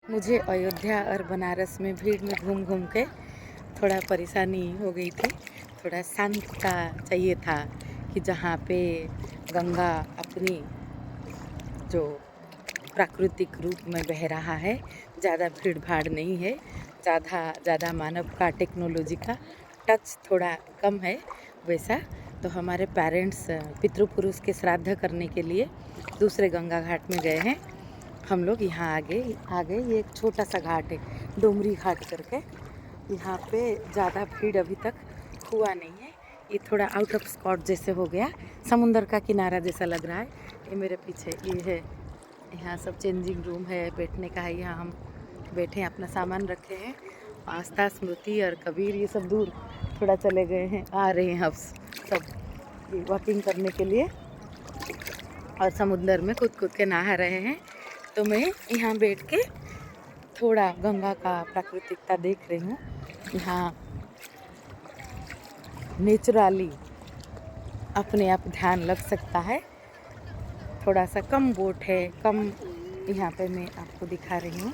मुझे अयोध्या और बनारस में भीड़ में घूम घूम के थोड़ा परेशानी हो गई थी। थोड़ा शांतता चाहिए था कि जहाँ पे गंगा अपनी जो प्राकृतिक रूप में बह रहा है, ज़्यादा भीड़ भाड़ नहीं है, ज़्यादा मानव का टेक्नोलॉजी का टच थोड़ा कम है वैसा। तो हमारे पेरेंट्स पितृपुरुष के श्राद्ध करने के लिए दूसरे गंगा घाट में गए हैं। हम लोग यहाँ आगे ये एक छोटा सा घाट है, डोमरी घाट करके। यहाँ पे ज़्यादा भीड़ अभी तक हुआ नहीं है। ये थोड़ा आउट ऑफ स्पॉट जैसे हो गया, समुंदर का किनारा जैसा लग रहा है। ये मेरे पीछे ये है, यहाँ सब चेंजिंग रूम है, बैठने का है। यहाँ हम बैठे हैं, अपना सामान रखे हैं। आस्था, स्मृति और कबीर ये सब दूर थोड़ा चले गए हैं, आ रहे हैं अब सब वॉकिंग करने के लिए और समुद्र में कूद के नहा रहे हैं। तो मैं यहाँ बैठ के थोड़ा गंगा का प्राकृतिकता देख रही हूँ। यहाँ नेचुरली अपने आप ध्यान लग सकता है। थोड़ा सा कम बोट है, कम यहाँ पे मैं आपको दिखा रही हूँ।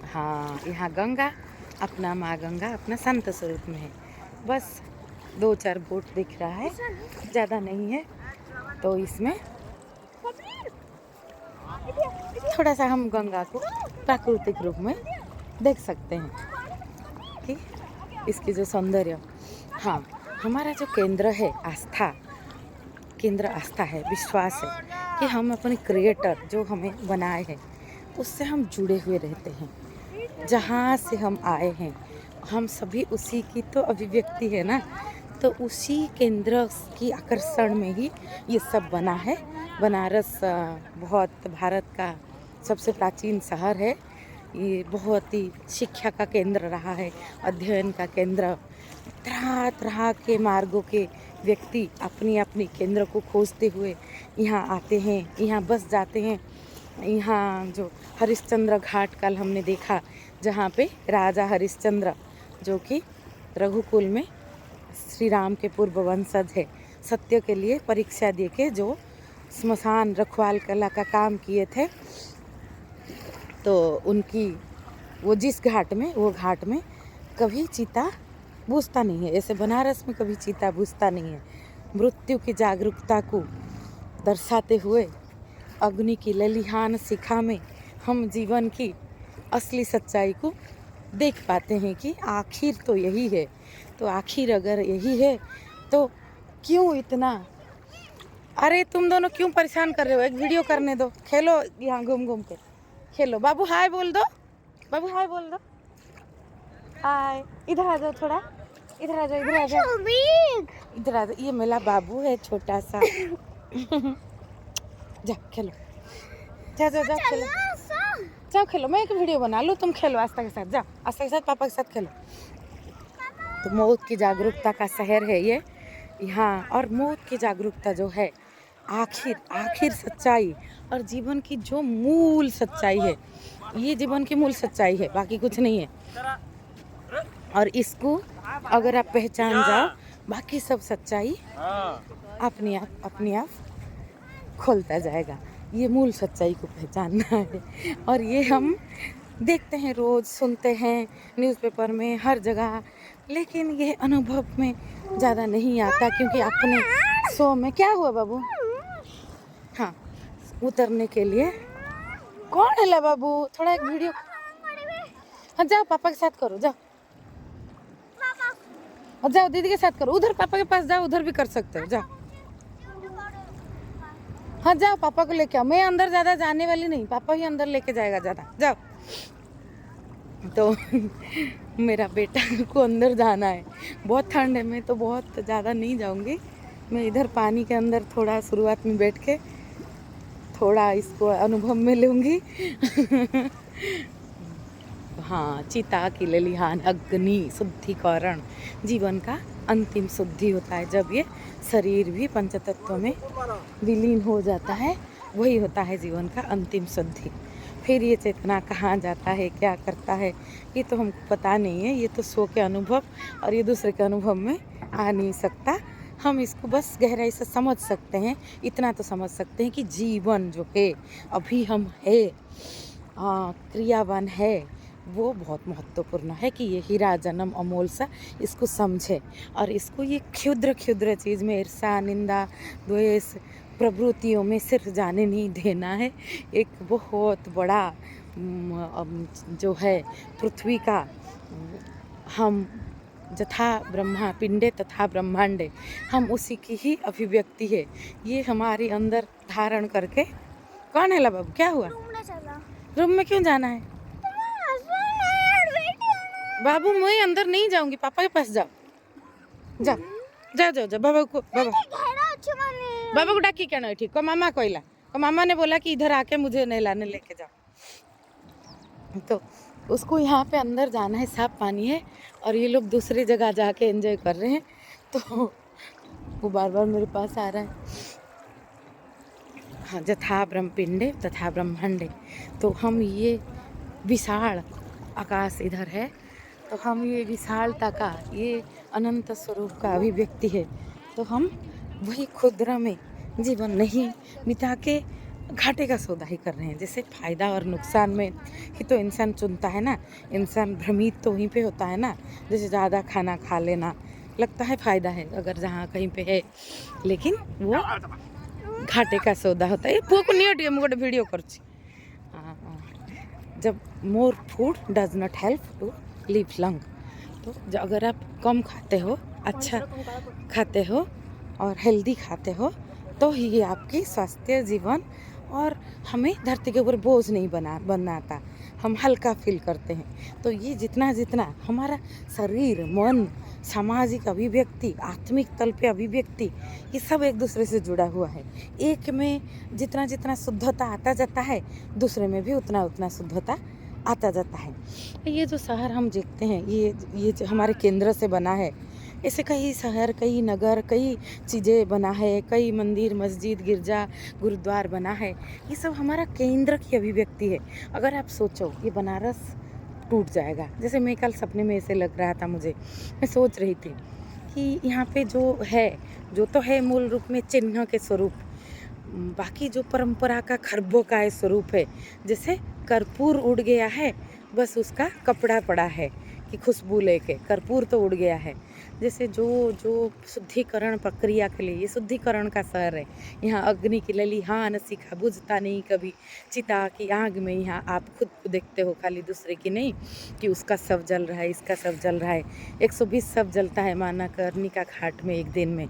हाँ, यहाँ गंगा अपना, माँ गंगा अपना संत स्वरूप में है। बस 2-4 बोट दिख रहा है, ज़्यादा नहीं है। तो इसमें थोड़ा सा हम गंगा को प्राकृतिक रूप में देख सकते हैं कि इसकी जो सौंदर्य। हाँ, हमारा जो केंद्र है आस्था, है, विश्वास है कि हम अपने क्रिएटर जो हमें बनाए हैं उससे हम जुड़े हुए रहते हैं। जहाँ से हम आए हैं हम सभी उसी की तो अभिव्यक्ति है ना। तो उसी केंद्र की आकर्षण में ही ये सब बना है। बनारस बहुत भारत का सबसे प्राचीन शहर है। ये बहुत ही शिक्षा का केंद्र रहा है, अध्ययन का केंद्र। तरह तरह के मार्गों के व्यक्ति अपनी अपनी केंद्र को खोजते हुए यहाँ आते हैं, यहाँ बस जाते हैं। यहाँ जो हरिश्चंद्र घाट कल हमने देखा, जहाँ पे राजा हरिश्चंद्र जो कि रघुकुल में श्री राम के पूर्व वंशज है, सत्य के लिए परीक्षा दे के जो स्मशान रखवाल कला का काम किए थे, तो उनकी वो जिस घाट में, वो घाट में कभी चीता बुझता नहीं है। ऐसे बनारस में कभी चीता बुझता नहीं है। मृत्यु की जागरूकता को दर्शाते हुए अग्नि की ललिहान शिखा में हम जीवन की असली सच्चाई को देख पाते हैं कि आखिर तो यही है। तो आखिर अगर यही है तो क्यों इतना, अरे तुम दोनों क्यों परेशान कर रहे हो? एक वीडियो करने दो, खेलो यहाँ घूम घूम के खेलो। बाबू हाय बोल दो, बाबू हाय बोल दो, हाय। इधर आ जाओ, थोड़ा इधर आ जाओ, इधर आ जाओ, इधर आ जाओ। ये मेरा बाबू है छोटा सा। जा खेलो, जा जा जा खेलो, जाओ खेलो। मैं एक वीडियो बना लूँ, तुम खेलो आस्था के साथ। जाओ आस्था के साथ, पापा के साथ खेलो। तो मौत की जागरूकता का शहर है ये यहाँ। और मौत की जागरूकता जो है, आखिर सच्चाई और जीवन की जो मूल सच्चाई है, ये जीवन की मूल सच्चाई है, बाकी कुछ नहीं है। और इसको अगर आप पहचान जाओ, बाकी सब सच्चाई अपने आप खोलता जाएगा। ये मूल सच्चाई को पहचानना है। और ये हम देखते हैं, रोज़ सुनते हैं न्यूज़पेपर में, हर जगह, लेकिन ये अनुभव में ज़्यादा नहीं आता क्योंकि अपने शो में क्या हुआ बाबू? हाँ, उतरने के लिए कौन है ला बाबू? थोड़ा एक वीडियो। हाँ जाओ, पापा के साथ करो, जाओ। और जाओ दीदी के साथ करो, उधर पापा के पास जाओ, उधर भी कर सकते हो, जाओ। हाँ जाओ, पापा को लेके आओ। मैं अंदर ज़्यादा जाने वाली नहीं, पापा ही अंदर लेके जाएगा ज़्यादा, जाओ। तो मेरा बेटा को अंदर जाना है, बहुत ठंड है, मैं तो बहुत ज़्यादा नहीं जाऊंगी। मैं इधर पानी के अंदर थोड़ा शुरुआत में बैठ के थोड़ा इसको अनुभव में लूँगी। हाँ, चिता की ललिहान अग्नि शुद्धिकरण जीवन का अंतिम शुद्धि होता है। जब ये शरीर भी पंचतत्व में विलीन हो जाता है, वही होता है जीवन का अंतिम शुद्धि। फिर ये चेतना कहाँ जाता है, क्या करता है, ये तो हमको पता नहीं है। ये तो सो के अनुभव और ये दूसरे के अनुभव में आ नहीं सकता। हम इसको बस गहराई से समझ सकते हैं, इतना तो समझ सकते हैं कि जीवन जो है, अभी हम है क्रियावान है वो बहुत महत्वपूर्ण है कि ये हीरा जन्म अमोल सा इसको समझे और इसको ये क्षुद्र क्षुद्र चीज़ में ईर्षा निंदा द्वेष प्रवृत्तियों में सिर्फ जाने नहीं देना है। एक बहुत बड़ा जो है पृथ्वी का हम जथा ब्रह्मा पिंडे तथा ब्रह्मांडे हम उसी की ही अभिव्यक्ति है। ये हमारे अंदर धारण करके कौन है ला बाबू क्या हुआ रूम में क्यों जाना है बाबू मैं अंदर नहीं जाऊंगी पापा के पास जाओ जा जा जाओ जा बाबा को डाकी क्या नहीं ठीक को मामा कोइला को मामा ने बोला कि इधर आके मुझे नहलाने लेके जाओ तो उसको यहाँ पे अंदर जाना है साफ पानी है और ये लोग दूसरी जगह जाके एंजॉय कर रहे हैं तो वो बार बार मेरे पास आ रहा है। हाँ जथा ब्रह्म पिंडे तथा ब्रह्मांडे तो हम ये विशाल आकाश इधर है तो हम ये विशालता का ये अनंत स्वरूप का अभिव्यक्ति है तो हम वही खुदरा में जीवन नहीं बिता के घाटे का सौदा ही कर रहे हैं। जैसे फ़ायदा और नुकसान में ही तो इंसान चुनता है ना, इंसान भ्रमित तो वहीं पे होता है ना। जैसे ज़्यादा खाना खा लेना लगता है फ़ायदा है अगर जहाँ कहीं पे है, लेकिन वो घाटे का सौदा होता है। पुओ को नहीं हटिए मुझे वीडियो कर जब more food does not help to live long तो अगर आप कम खाते हो अच्छा खाते हो और हेल्दी खाते हो तो ही ये आपकी स्वास्थ्य जीवन और हमें धरती के ऊपर बोझ नहीं बनाता, हम हल्का फील करते हैं। तो ये जितना जितना हमारा शरीर मन सामाजिक अभिव्यक्ति आत्मिक तल पे अभिव्यक्ति ये सब एक दूसरे से जुड़ा हुआ है। एक में जितना जितना शुद्धता आता जाता है दूसरे में भी उतना उतना शुद्धता आता जाता है। ये जो शहर हम देखते हैं ये जो हमारे केंद्र से बना है, ऐसे कई शहर कई नगर कई चीज़ें बना है, कई मंदिर मस्जिद गिरजा गुरुद्वार बना है। ये सब हमारा केंद्र की अभिव्यक्ति है। अगर आप सोचो ये बनारस टूट जाएगा, जैसे मैं कल सपने में ऐसे लग रहा था मुझे, मैं सोच रही थी कि यहाँ पे जो तो है मूल रूप में चिन्ह के स्वरूप, बाकी जो परंपरा का खरबों का स्वरूप है। जैसे कर्पूर उड़ गया है बस उसका कपड़ा पड़ा है कि खुशबू लेके कर्पूर तो उड़ गया है। जैसे जो शुद्धिकरण प्रक्रिया के लिए ये शुद्धिकरण का शहर है। यहाँ अग्नि की ललिहान शिखा बुझता नहीं कभी, चिता की आग में यहाँ आप खुद को देखते हो खाली दूसरे की नहीं कि उसका सब जल रहा है इसका सब जल रहा है। 120 सब जलता है माना करनी का घाट में एक दिन में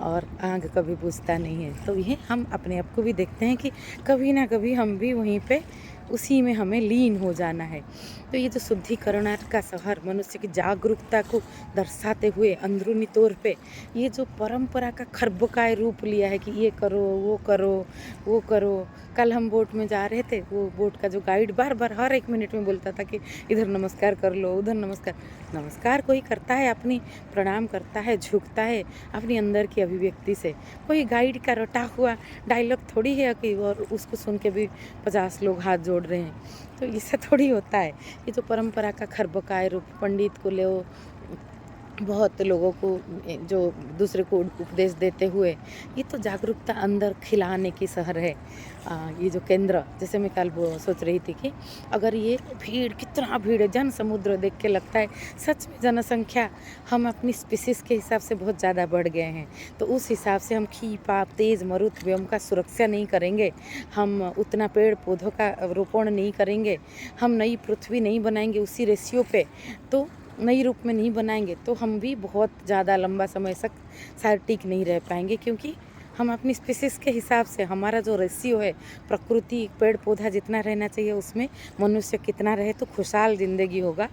और आग कभी बुझता नहीं है। तो ये हम अपने आप को भी देखते हैं कि कभी ना कभी हम भी वहीं पे उसी में हमें लीन हो जाना है। तो ये जो शुद्धिकरण का शहर मनुष्य की जागरूकता को दर्शाते हुए अंदरूनी तौर पे ये जो परंपरा का खरबकाय रूप लिया है कि ये करो वो करो। कल हम बोट में जा रहे थे, वो बोट का जो गाइड बार बार हर 1 मिनट में बोलता था कि इधर नमस्कार कर लो उधर नमस्कार कोई करता है अपनी प्रणाम करता है झुकता है अपनी अंदर की अभिव्यक्ति से। कोई गाइड का रटा हुआ डायलॉग थोड़ी है कि और उसको सुन के भी 50 लोग हाथ जोड़ रहे हैं, तो इससे थोड़ी होता है। ये जो परंपरा का खरबकाय रूप पंडित को ले बहुत लोगों को जो दूसरे को उपदेश देते हुए ये तो जागरूकता अंदर खिलाने की शहर है। ये जो केंद्र जैसे मैं कल सोच रही थी कि अगर ये भीड़ कितना भीड़ है, जन समुद्र देख के लगता है सच में जनसंख्या हम अपनी स्पीसीज़ के हिसाब से बहुत ज़्यादा बढ़ गए हैं। तो उस हिसाब से हम खीपाप तेज़ मरुत व्योम का सुरक्षा नहीं करेंगे, हम उतना पेड़ पौधों का रोपण नहीं करेंगे, हम नई पृथ्वी नहीं बनाएंगे उसी रेशियो पे, तो नई रूप में नहीं बनाएंगे तो हम भी बहुत ज़्यादा लंबा समय तक शायद टिक नहीं रह पाएंगे। क्योंकि हम अपनी स्पीसीज़ के हिसाब से हमारा जो रेशियो है प्रकृति पेड़ पौधा जितना रहना चाहिए उसमें मनुष्य कितना रहे तो खुशहाल ज़िंदगी होगा,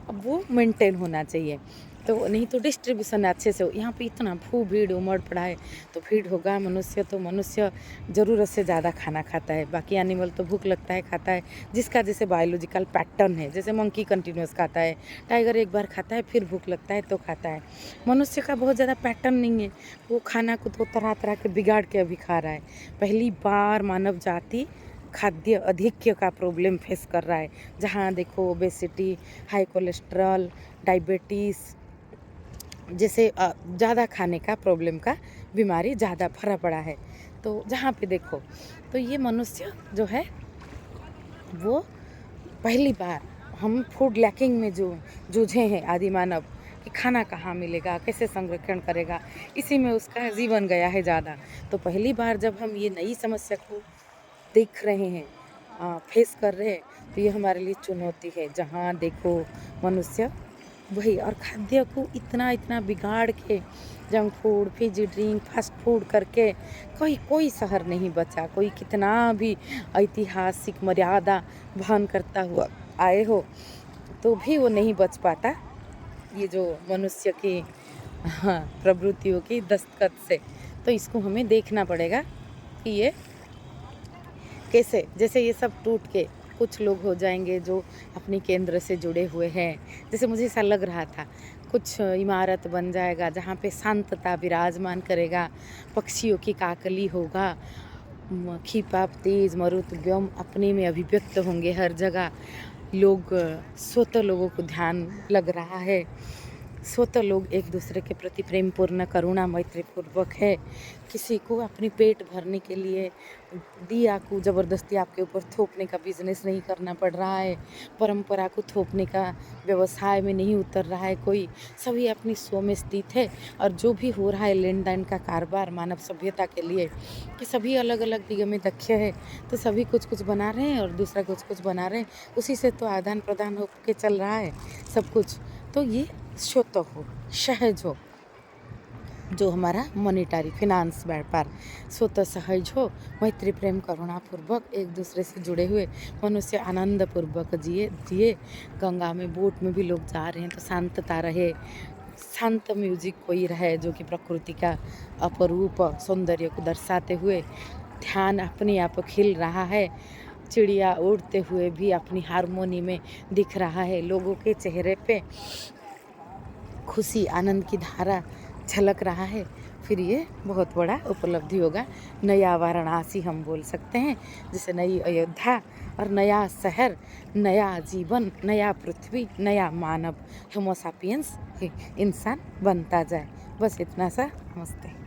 अब वो मेंटेन होना चाहिए। तो नहीं तो डिस्ट्रीब्यूशन अच्छे से हो। यहाँ पे इतना भीड़ उमड़ पड़ा है तो भीड़ होगा। मनुष्य ज़रूरत से ज़्यादा खाना खाता है, बाकी एनिमल तो भूख लगता है खाता है, जिसका जैसे बायोलॉजिकल पैटर्न है। जैसे मंकी कंटिन्यूस खाता है, टाइगर एक बार खाता है फिर भूख लगता है तो खाता है। मनुष्य का बहुत ज़्यादा पैटर्न नहीं है, वो खाना को तो तरह तरह के बिगाड़ के अभी खा रहा है। पहली बार मानव जाति खाद्य अधिक्य का प्रॉब्लम फेस कर रहा है। जहाँ देखो ओबेसिटी हाई कोलेस्ट्रॉल डायबिटीज़ जैसे ज़्यादा खाने का प्रॉब्लम का बीमारी ज़्यादा भरा पड़ा है। तो जहाँ पे देखो तो ये मनुष्य जो है वो पहली बार हम फूड लैकिंग में जो जूझे हैं आदि मानव कि खाना कहाँ मिलेगा, कैसे संरक्षण करेगा, इसी में उसका जीवन गया है ज़्यादा। तो पहली बार जब हम ये नई समस्या को देख रहे हैं, फेस कर रहे हैं, तो ये हमारे लिए चुनौती है। जहाँ देखो मनुष्य वही, और खाद्य को इतना इतना बिगाड़ के junk food, Fiji drink, fast food करके कोई कोई शहर नहीं बचा। कोई कितना भी ऐतिहासिक मर्यादा वहन करता हुआ आए हो तो भी वो नहीं बच पाता ये जो मनुष्य की, हाँ, प्रवृत्तियों की दस्तखत से। तो इसको हमें देखना पड़ेगा कि ये कैसे, जैसे ये सब टूट के कुछ लोग हो जाएंगे जो अपनी केंद्र से जुड़े हुए हैं। जैसे मुझे ऐसा लग रहा था कुछ इमारत बन जाएगा जहाँ पे शांतता विराजमान करेगा, पक्षियों की काकली होगा, खीपाप तेज मरुतगम अपने में अभिव्यक्त होंगे हर जगह। लोग स्वतः लोगों को ध्यान लग रहा है, स्वतः लोग एक दूसरे के प्रति प्रेमपूर्ण करुणा मैत्रीपूर्वक है। किसी को अपनी पेट भरने के लिए दिया को ज़बरदस्ती आपके ऊपर थोपने का बिजनेस नहीं करना पड़ रहा है, परंपरा को थोपने का व्यवसाय में नहीं उतर रहा है कोई। सभी अपनी स्व में स्थित है, और जो भी हो रहा है लेन देन का कारोबार मानव सभ्यता के लिए, कि सभी अलग अलग दिगों में दक्ष है। तो सभी कुछ कुछ बना रहे हैं और दूसरा कुछ कुछ बना रहे हैं, उसी से तो आदान प्रदान होकर चल रहा है सब कुछ। तो ये स्वतः हो, सहज हो, जो हमारा मॉनिटरी फिनांस व्यापार स्वतः सहज हो, मैत्री प्रेम करुणा पूर्वक एक दूसरे से जुड़े हुए मनुष्य आनंद पूर्वक जिए। गंगा में बोट में भी लोग जा रहे हैं तो शांतता रहे, शांत म्यूजिक कोई रहे जो कि प्रकृति का अपरूप सौंदर्य को दर्शाते हुए ध्यान अपने आप खिल रहा है। चिड़िया उड़ते हुए भी अपनी हारमोनी में दिख रहा है, लोगों के चेहरे पे खुशी आनंद की धारा झलक रहा है। फिर ये बहुत बड़ा उपलब्धि होगा। नया वाराणसी हम बोल सकते हैं, जैसे नई अयोध्या, और नया शहर, नया जीवन, नया पृथ्वी, नया मानव, होमो सैपियंस इंसान बनता जाए। बस इतना सा। नमस्ते।